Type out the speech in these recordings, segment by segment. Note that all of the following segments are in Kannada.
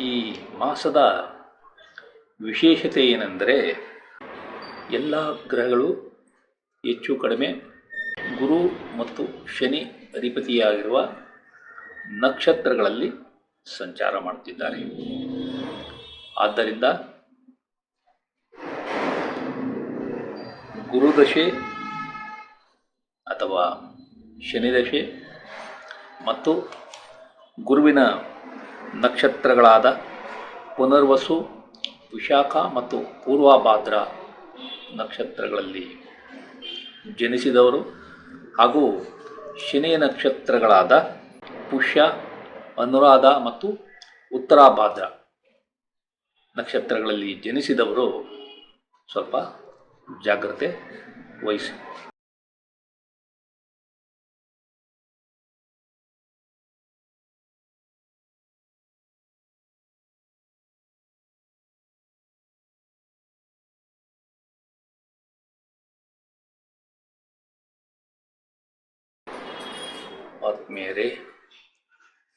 ಈ ಮಾಸದ ವಿಶೇಷತೆ ಏನೆಂದರೆ ಎಲ್ಲ ಗ್ರಹಗಳು ಹೆಚ್ಚು ಕಡಿಮೆ ಗುರು ಮತ್ತು ಶನಿ ಅಧಿಪತಿಯಾಗಿರುವ ನಕ್ಷತ್ರಗಳಲ್ಲಿ ಸಂಚಾರ ಮಾಡುತ್ತಿದ್ದಾರೆ. ಆದ್ದರಿಂದ ಗುರುದಶೆ ಅಥವಾ ಶನಿದಶೆ ಮತ್ತು ಗುರುವಿನ ನಕ್ಷತ್ರಗಳಾದ ಪುನರ್ವಸು, ವಿಶಾಖ ಮತ್ತು ಪೂರ್ವಭಾದ್ರ ನಕ್ಷತ್ರಗಳಲ್ಲಿ ಜನಿಸಿದವರು ಹಾಗೂ ಶನಿಯ ನಕ್ಷತ್ರಗಳಾದ ಪುಷ್ಯ, ಅನುರಾಧ ಮತ್ತು ಉತ್ತರಾಭಾದ್ರ ನಕ್ಷತ್ರಗಳಲ್ಲಿ ಜನಿಸಿದವರು ಸ್ವಲ್ಪ ಜಾಗ್ರತೆ ವಹಿಸಿ. ಆತ್ಮೀಯರೇ,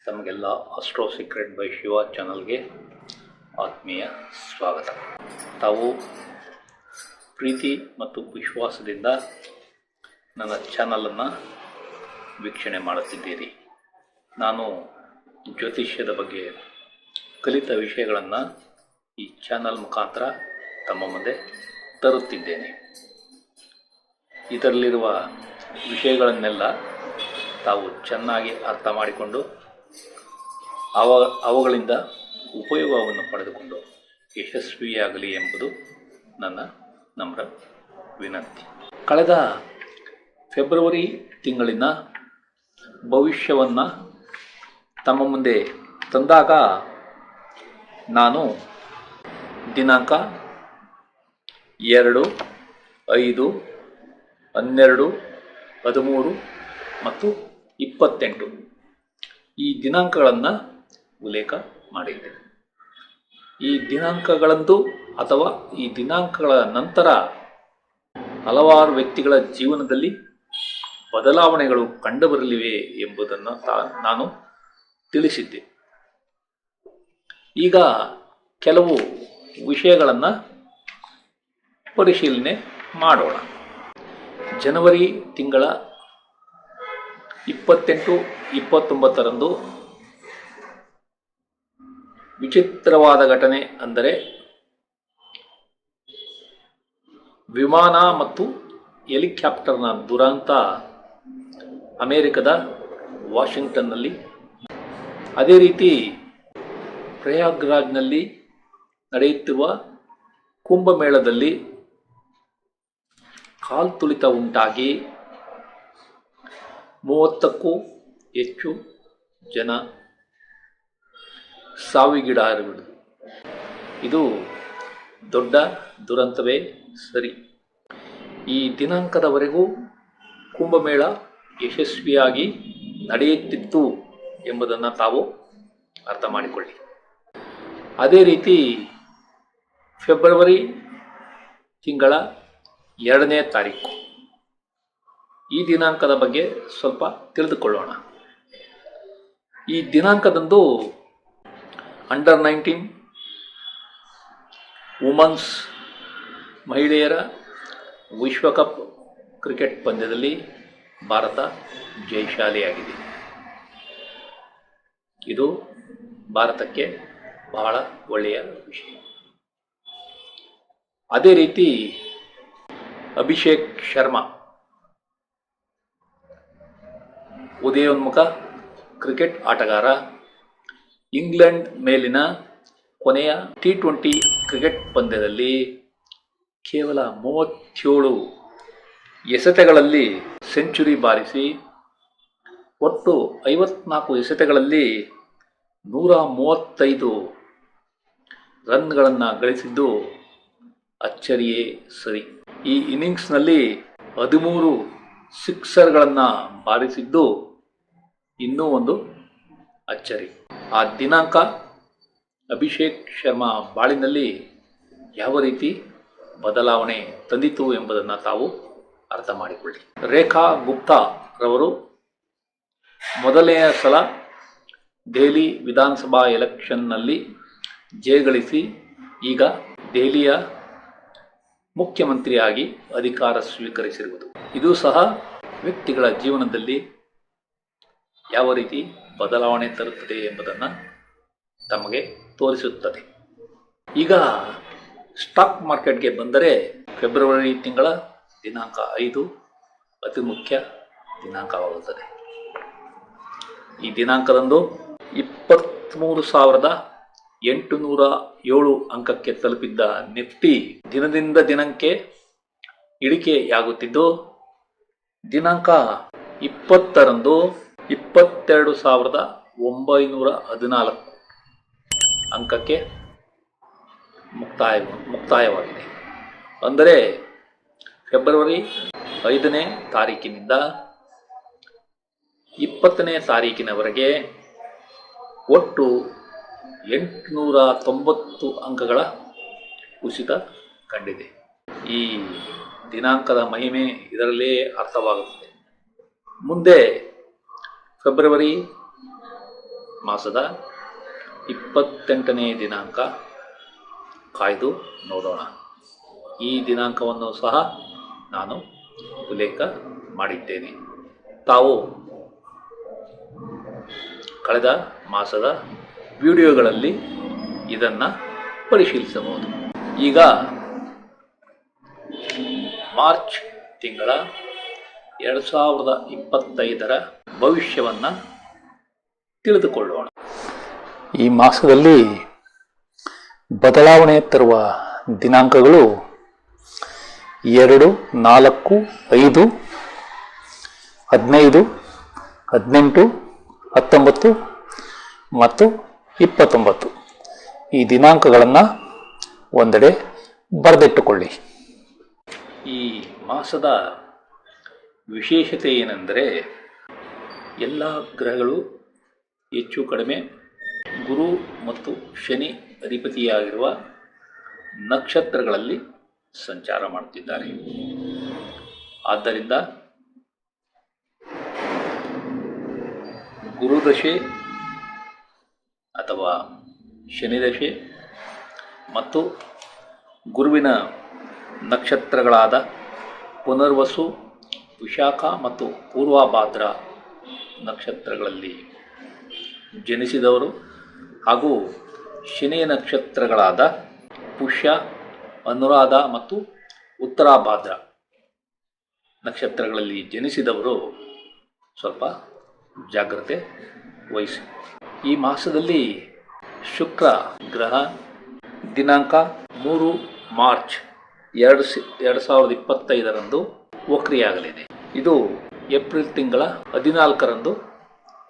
ತಮಗೆಲ್ಲ ಆಸ್ಟ್ರೋ ಸೀಕ್ರೆಟ್ ಬೈ ಶಿವ ಚಾನಲ್ಗೆ ಆತ್ಮೀಯ ಸ್ವಾಗತ. ತಾವು ಪ್ರೀತಿ ಮತ್ತು ವಿಶ್ವಾಸದಿಂದ ನನ್ನ ಚಾನಲನ್ನು ವೀಕ್ಷಣೆ ಮಾಡುತ್ತಿದ್ದೀರಿ. ನಾನು ಜ್ಯೋತಿಷ್ಯದ ಬಗ್ಗೆ ಕಲಿತ ವಿಷಯಗಳನ್ನು ಈ ಚಾನಲ್ ಮುಖಾಂತರ ತಮ್ಮ ಮುಂದೆ ತರುತ್ತಿದ್ದೇನೆ. ಇದರಲ್ಲಿರುವ ವಿಷಯಗಳನ್ನೆಲ್ಲ ತಾವು ಚೆನ್ನಾಗಿ ಅರ್ಥ ಮಾಡಿಕೊಂಡು ಅವುಗಳಿಂದ ಉಪಯೋಗವನ್ನು ಪಡೆದುಕೊಂಡು ಯಶಸ್ವಿಯಾಗಲಿ ಎಂಬುದು ನನ್ನ ನಮ್ರ ವಿನಂತಿ. ಕಳೆದ ಫೆಬ್ರವರಿ ತಿಂಗಳಿನ ಭವಿಷ್ಯವನ್ನು ತಮ್ಮ ಮುಂದೆ ತಂದಾಗ ನಾನು ದಿನಾಂಕ 2, 5, 12, 13 ಮತ್ತು 28 ಈ ದಿನಾಂಕಗಳನ್ನು ಉಲ್ಲೇಖ ಮಾಡಿದ್ದೆ. ಈ ದಿನಾಂಕಗಳಂದು ಅಥವಾ ಈ ದಿನಾಂಕಗಳ ನಂತರ ಹಲವಾರು ವ್ಯಕ್ತಿಗಳ ಜೀವನದಲ್ಲಿ ಬದಲಾವಣೆಗಳು ಕಂಡುಬರಲಿವೆ ಎಂಬುದನ್ನು ನಾನು ತಿಳಿಸಿದ್ದೆ. ಈಗ ಕೆಲವು ವಿಷಯಗಳನ್ನು ಪರಿಶೀಲನೆ ಮಾಡೋಣ. ಜನವರಿ ತಿಂಗಳ 28, 29ರಂದು ವಿಚಿತ್ರವಾದ ಘಟನೆ ಅಂದರೆ ವಿಮಾನ ಮತ್ತು ಹೆಲಿಕಾಪ್ಟರ್ನ ದುರಂತ ಅಮೆರಿಕದ ವಾಷಿಂಗ್ಟನ್ನಲ್ಲಿ, ಅದೇ ರೀತಿ ಪ್ರಯಾಗ್ರಾಜ್ನಲ್ಲಿ ನಡೆಯುತ್ತಿರುವ ಕುಂಭಮೇಳದಲ್ಲಿ ಕಾಲ್ತುಳಿತ ಉಂಟಾಗಿ 30ಕ್ಕೂ ಹೆಚ್ಚು ಜನ ಸಾವಿಗೀಡಾಗಿರುವುದು. ಇದು ದೊಡ್ಡ ದುರಂತವೇ ಸರಿ. ಈ ದಿನಾಂಕದವರೆಗೂ ಕುಂಭಮೇಳ ಯಶಸ್ವಿಯಾಗಿ ನಡೆಯುತ್ತಿತ್ತು ಎಂಬುದನ್ನು ತಾವು ಅರ್ಥ ಮಾಡಿಕೊಳ್ಳಿ. ಅದೇ ರೀತಿ ಫೆಬ್ರವರಿ ತಿಂಗಳ 2ನೇ ತಾರೀಕು ಈ ದಿನಾಂಕದ ಬಗ್ಗೆ ಸ್ವಲ್ಪ ತಿಳಿದುಕೊಳ್ಳೋಣ. ಈ ದಿನಾಂಕದಂದು ಅಂಡರ್ 19 ವುಮನ್ಸ್ ಮಹಿಳೆಯರ ವಿಶ್ವಕಪ್ ಕ್ರಿಕೆಟ್ ಪಂದ್ಯದಲ್ಲಿ ಭಾರತ ಜಯಶಾಲಿಯಾಗಿದೆ. ಇದು ಭಾರತಕ್ಕೆ ಬಹಳ ಒಳ್ಳೆಯ ವಿಷಯ. ಅದೇ ರೀತಿ ಅಭಿಷೇಕ್ ಶರ್ಮಾ ಉದಯೋನ್ಮುಖ ಕ್ರಿಕೆಟ್ ಆಟಗಾರ ಇಂಗ್ಲೆಂಡ್ ಮೇಲಿನ ಕೊನೆಯ T20 ಕ್ರಿಕೆಟ್ ಪಂದ್ಯದಲ್ಲಿ ಕೇವಲ 37 ಎಸೆತಗಳಲ್ಲಿ ಸೆಂಚುರಿ ಬಾರಿಸಿ ಒಟ್ಟು 54 ಎಸೆತಗಳಲ್ಲಿ 135 ರನ್ಗಳನ್ನು ಗಳಿಸಿದ್ದು ಅಚ್ಚರಿಯೇ ಸರಿ. ಈ ಇನ್ನಿಂಗ್ಸ್ನಲ್ಲಿ 13 ಸಿಕ್ಸರ್ಗಳನ್ನು ಬಾರಿಸಿದ್ದು ಇನ್ನೂ ಒಂದು ಅಚ್ಚರಿ. ಆ ದಿನಾಂಕ ಅಭಿಷೇಕ್ ಶರ್ಮಾ ಬಾಳಿನಲ್ಲಿ ಯಾವ ರೀತಿ ಬದಲಾವಣೆ ತಂದಿತು ಎಂಬುದನ್ನು ತಾವು ಅರ್ಥ ಮಾಡಿಕೊಳ್ಳಿ. ರೇಖಾ ಗುಪ್ತಾ ರವರು ಮೊದಲನೆಯ ಸಲ ದೆಹಲಿ ವಿಧಾನಸಭಾ ಎಲೆಕ್ಷನ್ನಲ್ಲಿ ಜಯಗಳಿಸಿ ಈಗ ದೆಹಲಿಯ ಮುಖ್ಯಮಂತ್ರಿಯಾಗಿ ಅಧಿಕಾರ ಸ್ವೀಕರಿಸಿರುವುದು. ಇದು ಸಹ ವ್ಯಕ್ತಿಗಳ ಜೀವನದಲ್ಲಿ ಯಾವ ರೀತಿ ಬದಲಾವಣೆ ತರುತ್ತದೆ ಎಂಬುದನ್ನು ತಮಗೆ ತೋರಿಸುತ್ತದೆ. ಈಗ ಸ್ಟಾಕ್ ಮಾರ್ಕೆಟ್ಗೆ ಬಂದರೆ ಫೆಬ್ರವರಿ ತಿಂಗಳ ದಿನಾಂಕ 5 ಅತಿ ಮುಖ್ಯ ದಿನಾಂಕವಾಗುತ್ತದೆ. ಈ ದಿನಾಂಕದಂದು 23,807 ಅಂಕಕ್ಕೆ ತಲುಪಿದ್ದ ನಿಫ್ಟಿ ದಿನದಿಂದ ದಿನಕ್ಕೆ ಇಳಿಕೆಯಾಗುತ್ತಿದ್ದು ದಿನಾಂಕ 20ರಂದು 22,914 ಅಂಕಕ್ಕೆ ಮುಕ್ತಾಯವಾಗಿದೆ. ಅಂದರೆ ಫೆಬ್ರವರಿ 5ನೇ ತಾರೀಕಿನಿಂದ 20ನೇ ತಾರೀಕಿನವರೆಗೆ ಒಟ್ಟು 890 ಅಂಕಗಳ ಕುಸಿತ ಕಂಡಿದೆ. ಈ ದಿನಾಂಕದ ಮಹಿಮೆ ಇದರಲ್ಲೇ ಅರ್ಥವಾಗುತ್ತದೆ. ಮುಂದೆ ಫೆಬ್ರವರಿ ಮಾಸದ 28ನೇ ದಿನಾಂಕ ಕಾಯ್ದು ನೋಡೋಣ. ಈ ದಿನಾಂಕವನ್ನು ಸಹ ನಾನು ಉಲ್ಲೇಖ ಮಾಡಿದ್ದೇನೆ. ತಾವು ಕಳೆದ ಮಾಸದ ವಿಡಿಯೋಗಳಲ್ಲಿ ಇದನ್ನು ಪರಿಶೀಲಿಸಬಹುದು. ಈಗ ಮಾರ್ಚ್ ತಿಂಗಳ 2025ರ ಭವಿಷ್ಯವನ್ನು ತಿಳಿದುಕೊಳ್ಳೋಣ. ಈ ಮಾಸದಲ್ಲಿ ಬದಲಾವಣೆ ತರುವ ದಿನಾಂಕಗಳು 2, 4, 5, 15, 18, 19 ಮತ್ತು 29 ಈ ದಿನಾಂಕಗಳನ್ನು ಒಂದೆಡೆ ಬರೆದಿಟ್ಟುಕೊಳ್ಳಿ. ಈ ಮಾಸದ ವಿಶೇಷತೆ ಏನೆಂದರೆ ಎಲ್ಲ ಗ್ರಹಗಳು ಹೆಚ್ಚು ಕಡಿಮೆ ಗುರು ಮತ್ತು ಶನಿ ಅಧಿಪತಿಯಾಗಿರುವ ನಕ್ಷತ್ರಗಳಲ್ಲಿ ಸಂಚಾರ ಮಾಡುತ್ತಿದ್ದಾರೆ. ಆದ್ದರಿಂದ ಗುರುದಶೆ ಅಥವಾ ಶನಿದಶೆ ಮತ್ತು ಗುರುವಿನ ನಕ್ಷತ್ರಗಳಾದ ಪುನರ್ವಸು, ವಿಶಾಖ ಮತ್ತು ಪೂರ್ವಭಾದ್ರ ನಕ್ಷತ್ರಗಳಲ್ಲಿ ಜನಿಸಿದವರು ಹಾಗೂ ಶನಿಯ ನಕ್ಷತ್ರಗಳಾದ ಪುಷ್ಯ, ಅನುರಾಧ ಮತ್ತು ಉತ್ತರಾಭಾದ್ರ ನಕ್ಷತ್ರಗಳಲ್ಲಿ ಜನಿಸಿದವರು ಸ್ವಲ್ಪ ಜಾಗ್ರತೆ ವಹಿಸಿ. ಈ ಮಾಸದಲ್ಲಿ ಶುಕ್ರ ಗ್ರಹ ದಿನಾಂಕ 3 ಮಾರ್ಚ್ 2025ರಂದು ವಕ್ರಿಯಾಗಲಿದೆ. ಇದು ಏಪ್ರಿಲ್ ತಿಂಗಳ 14ರಂದು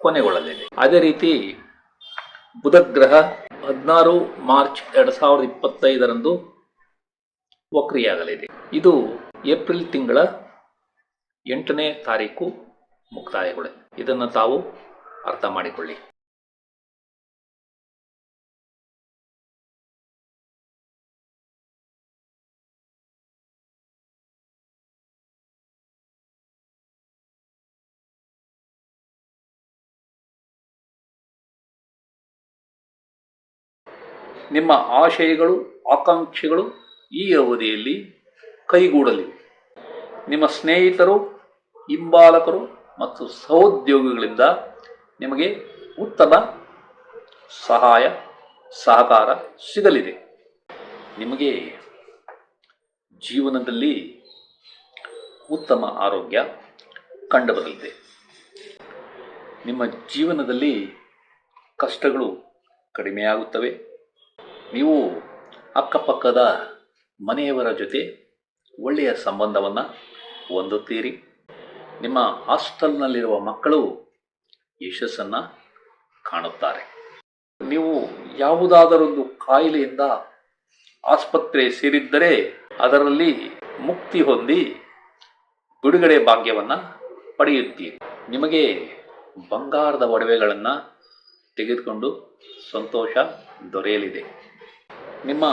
ಕೊನೆಗೊಳ್ಳಲಿದೆ. ಅದೇ ರೀತಿ ಬುಧ ಗ್ರಹ 16 ಮಾರ್ಚ್ 2025ರಂದು ವಕ್ರಿಯಾಗಲಿದೆ. ಇದು ಏಪ್ರಿಲ್ ತಿಂಗಳ 8ನೇ ತಾರೀಕು ಮುಕ್ತಾಯಗೊಳ್ಳಿದೆ. ಇದನ್ನು ತಾವು ಅರ್ಥ ಮಾಡಿಕೊಳ್ಳಿ. ನಿಮ್ಮ ಆಶಯಗಳು, ಆಕಾಂಕ್ಷೆಗಳು ಈ ಅವಧಿಯಲ್ಲಿ ಕೈಗೂಡಲಿವೆ. ನಿಮ್ಮ ಸ್ನೇಹಿತರು, ಹಿಂಬಾಲಕರು ಮತ್ತು ಸಹೋದ್ಯೋಗಿಗಳಿಂದ ನಿಮಗೆ ಉತ್ತಮ ಸಹಾಯ ಸಹಕಾರ ಸಿಗಲಿದೆ. ನಿಮಗೆ ಜೀವನದಲ್ಲಿ ಉತ್ತಮ ಆರೋಗ್ಯ ಕಂಡುಬರಲಿದೆ. ನಿಮ್ಮ ಜೀವನದಲ್ಲಿ ಕಷ್ಟಗಳು ಕಡಿಮೆಯಾಗುತ್ತವೆ. ನೀವು ಅಕ್ಕಪಕ್ಕದ ಮನೆಯವರ ಜೊತೆ ಒಳ್ಳೆಯ ಸಂಬಂಧವನ್ನು ಹೊಂದುತ್ತೀರಿ. ನಿಮ್ಮ ಹಾಸ್ಟೆಲ್ನಲ್ಲಿರುವ ಮಕ್ಕಳು ಯಶಸ್ಸನ್ನು ಕಾಣುತ್ತಾರೆ. ನೀವು ಯಾವುದಾದರೊಂದು ಕಾಯಿಲೆಯಿಂದ ಆಸ್ಪತ್ರೆ ಸೇರಿದ್ದರೆ ಅದರಲ್ಲಿ ಮುಕ್ತಿ ಹೊಂದಿ ಬಿಡುಗಡೆ ಭಾಗ್ಯವನ್ನು ಪಡೆಯುತ್ತೀರಿ. ನಿಮಗೆ ಬಂಗಾರದ ಒಡವೆಗಳನ್ನು ತೆಗೆದುಕೊಂಡು ಸಂತೋಷ ದೊರೆಯಲಿದೆ. ನಿಮ್ಮ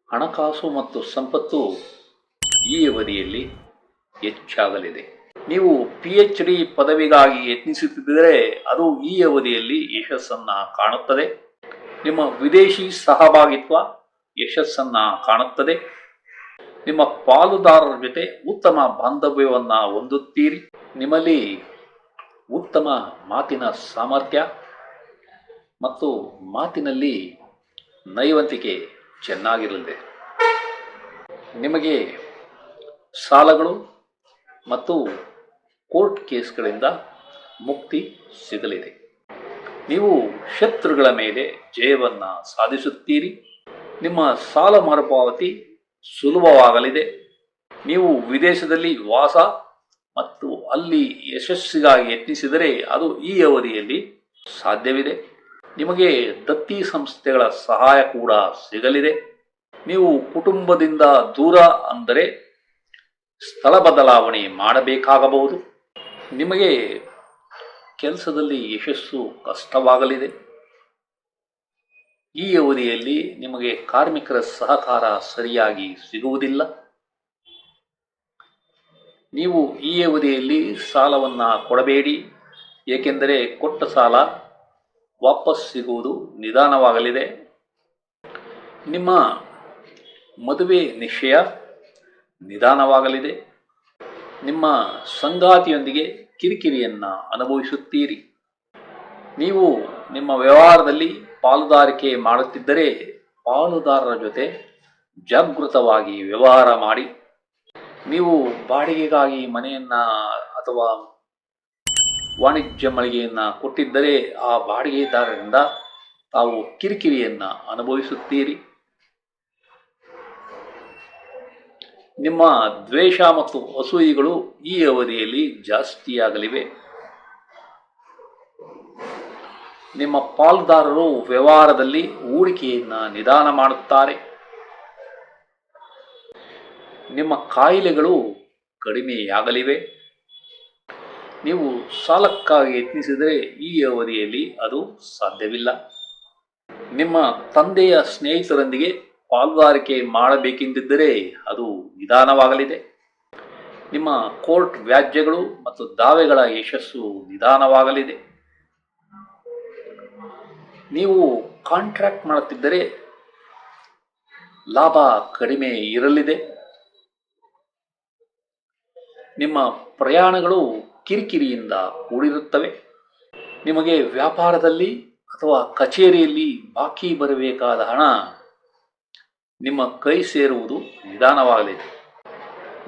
ಹಣಕಾಸು ಮತ್ತು ಸಂಪತ್ತು ಈ ಅವಧಿಯಲ್ಲಿ ಹೆಚ್ಚಾಗಲಿದೆ. ನೀವು PhD ಪದವಿಗಾಗಿ ಯತ್ನಿಸುತ್ತಿದ್ದರೆ ಅದು ಈ ಅವಧಿಯಲ್ಲಿ ಯಶಸ್ಸನ್ನು ಕಾಣುತ್ತದೆ. ನಿಮ್ಮ ವಿದೇಶಿ ಸಹಭಾಗಿತ್ವ ಯಶಸ್ಸನ್ನ ಕಾಣುತ್ತದೆ. ನಿಮ್ಮ ಪಾಲುದಾರರ ಜೊತೆ ಉತ್ತಮ ಬಾಂಧವ್ಯವನ್ನ ಹೊಂದುತ್ತೀರಿ. ನಿಮ್ಮಲ್ಲಿ ಉತ್ತಮ ಮಾತಿನ ಸಾಮರ್ಥ್ಯ ಮತ್ತು ಮಾತಿನಲ್ಲಿ ನೈವಂತಿಕೆ ಚೆನ್ನಾಗಿರಲಿದೆ. ನಿಮಗೆ ಸಾಲಗಳು ಮತ್ತು ಕೋರ್ಟ್ ಕೇಸ್ಗಳಿಂದ ಮುಕ್ತಿ ಸಿಗಲಿದೆ. ನೀವು ಶತ್ರುಗಳ ಮೇಲೆ ಜಯವನ್ನು ಸಾಧಿಸುತ್ತೀರಿ. ನಿಮ್ಮ ಸಾಲ ಮರುಪಾವತಿ ಸುಲಭವಾಗಲಿದೆ. ನೀವು ವಿದೇಶದಲ್ಲಿ ವಾಸ ಮತ್ತು ಅಲ್ಲಿ ಯಶಸ್ಸಿಗಾಗಿ ಯತ್ನಿಸಿದರೆ ಅದು ಈ ಅವಧಿಯಲ್ಲಿ ಸಾಧ್ಯವಿದೆ. ನಿಮಗೆ ದತ್ತಿ ಸಂಸ್ಥೆಗಳ ಸಹಾಯ ಕೂಡ ಸಿಗಲಿದೆ. ನೀವು ಕುಟುಂಬದಿಂದ ದೂರ ಅಂದರೆ ಸ್ಥಳ ಬದಲಾವಣೆ ಮಾಡಬೇಕಾಗಬಹುದು. ನಿಮಗೆ ಕೆಲಸದಲ್ಲಿ ಯಶಸ್ಸು ಕಷ್ಟವಾಗಲಿದೆ. ಈ ಅವಧಿಯಲ್ಲಿ ನಿಮಗೆ ಕಾರ್ಮಿಕರ ಸಹಕಾರ ಸರಿಯಾಗಿ ಸಿಗುವುದಿಲ್ಲ. ನೀವು ಈ ಅವಧಿಯಲ್ಲಿ ಸಾಲವನ್ನು ಕೊಡಬೇಡಿ, ಏಕೆಂದರೆ ಕೊಟ್ಟ ಸಾಲ ವಾಪಸ್ ಸಿಗುವುದು ನಿಧಾನವಾಗಲಿದೆ. ನಿಮ್ಮ ಮದುವೆ ನಿಶ್ಚಯ ನಿಧಾನವಾಗಲಿದೆ. ನಿಮ್ಮ ಸಂಗಾತಿಯೊಂದಿಗೆ ಕಿರಿಕಿರಿಯನ್ನು ಅನುಭವಿಸುತ್ತೀರಿ. ನೀವು ನಿಮ್ಮ ವ್ಯವಹಾರದಲ್ಲಿ ಪಾಲುದಾರಿಕೆ ಮಾಡುತ್ತಿದ್ದರೆ ಪಾಲುದಾರರ ಜೊತೆ ಜಾಗೃತವಾಗಿ ವ್ಯವಹಾರ ಮಾಡಿ. ನೀವು ಬಾಡಿಗೆಗಾಗಿ ಮನೆಯನ್ನು ಅಥವಾ ವಾಣಿಜ್ಯ ಮಳಿಗೆಯನ್ನು ಕೊಟ್ಟಿದ್ದರೆ ಆ ಬಾಡಿಗೆದಾರರಿಂದ ತಾವು ಕಿರಿಕಿರಿಯನ್ನು ಅನುಭವಿಸುತ್ತೀರಿ. ನಿಮ್ಮ ದ್ವೇಷ ಮತ್ತು ಅಸೂಯೆಗಳು ಈ ಅವಧಿಯಲ್ಲಿ ಜಾಸ್ತಿಯಾಗಲಿವೆ. ನಿಮ್ಮ ಪಾಲುದಾರರು ವ್ಯವಹಾರದಲ್ಲಿ ಹೂಡಿಕೆಯನ್ನು ನಿಧಾನ ಮಾಡುತ್ತಾರೆ. ನಿಮ್ಮ ಕಾಯಿಲೆಗಳು ಕಡಿಮೆಯಾಗಲಿವೆ. ನೀವು ಸಾಲಕ್ಕಾಗಿ ಯತ್ನಿಸಿದರೆ ಈ ಅವಧಿಯಲ್ಲಿ ಅದು ಸಾಧ್ಯವಿಲ್ಲ. ನಿಮ್ಮ ತಂದೆಯ ಸ್ನೇಹಿತರೊಂದಿಗೆ ಪಾಲುದಾರಿಕೆ ಮಾಡಬೇಕೆಂದಿದ್ದರೆ ಅದು ನಿಧಾನವಾಗಲಿದೆ. ನಿಮ್ಮ ಕೋರ್ಟ್ ವ್ಯಾಜ್ಯಗಳು ಮತ್ತು ದಾವೆಗಳ ಯಶಸ್ಸು ನಿಧಾನವಾಗಲಿದೆ. ನೀವು ಕಾಂಟ್ರಾಕ್ಟ್ ಮಾಡುತ್ತಿದ್ದರೆ ಲಾಭ ಕಡಿಮೆ ಇರಲಿದೆ. ನಿಮ್ಮ ಪ್ರಯಾಣಗಳು ಕಿರಿಕಿರಿಯಿಂದ ಕೂಡಿರುತ್ತವೆ. ನಿಮಗೆ ವ್ಯಾಪಾರದಲ್ಲಿ ಅಥವಾ ಕಚೇರಿಯಲ್ಲಿ ಬಾಕಿ ಬರಬೇಕಾದ ಹಣ ನಿಮ್ಮ ಕೈ ಸೇರುವುದು ನಿಧಾನವಾಗಲಿದೆ.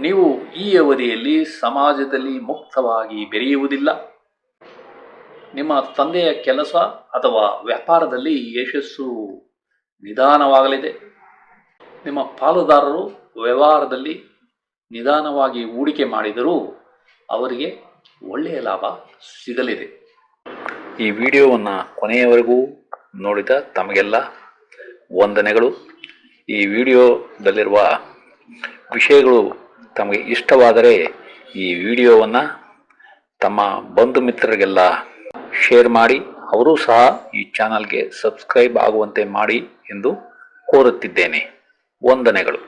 ನೀವು ಈ ಅವಧಿಯಲ್ಲಿ ಸಮಾಜದಲ್ಲಿ ಮುಕ್ತವಾಗಿ ಬೆರೆಯುವುದಿಲ್ಲ. ನಿಮ್ಮ ತಂದೆಯ ಕೆಲಸ ಅಥವಾ ವ್ಯಾಪಾರದಲ್ಲಿ ಯಶಸ್ಸು ನಿಧಾನವಾಗಲಿದೆ. ನಿಮ್ಮ ಪಾಲುದಾರರು ವ್ಯವಹಾರದಲ್ಲಿ ನಿಧಾನವಾಗಿ ಹೂಡಿಕೆ ಮಾಡಿದರೂ ಅವರಿಗೆ ಒಳ್ಳೆಯ ಲಾಭ ಸಿಗಲಿದೆ. ಈ ವಿಡಿಯೋವನ್ನು ಕೊನೆಯವರೆಗೂ ನೋಡಿದ ತಮಗೆಲ್ಲ ವಂದನೆಗಳು. ಈ ವಿಡಿಯೋದಲ್ಲಿರುವ ವಿಷಯಗಳು ತಮಗೆ ಇಷ್ಟವಾದರೆ ಈ ವಿಡಿಯೋವನ್ನು ತಮ್ಮ ಬಂಧು ಮಿತ್ರರಿಗೆಲ್ಲ ಶೇರ್ ಮಾಡಿ, ಅವರೂ ಸಹ ಈ ಚಾನಲ್ಗೆ ಸಬ್ಸ್ಕ್ರೈಬ್ ಆಗುವಂತೆ ಮಾಡಿ ಎಂದು ಕೋರುತ್ತಿದ್ದೇನೆ. ವಂದನೆಗಳು.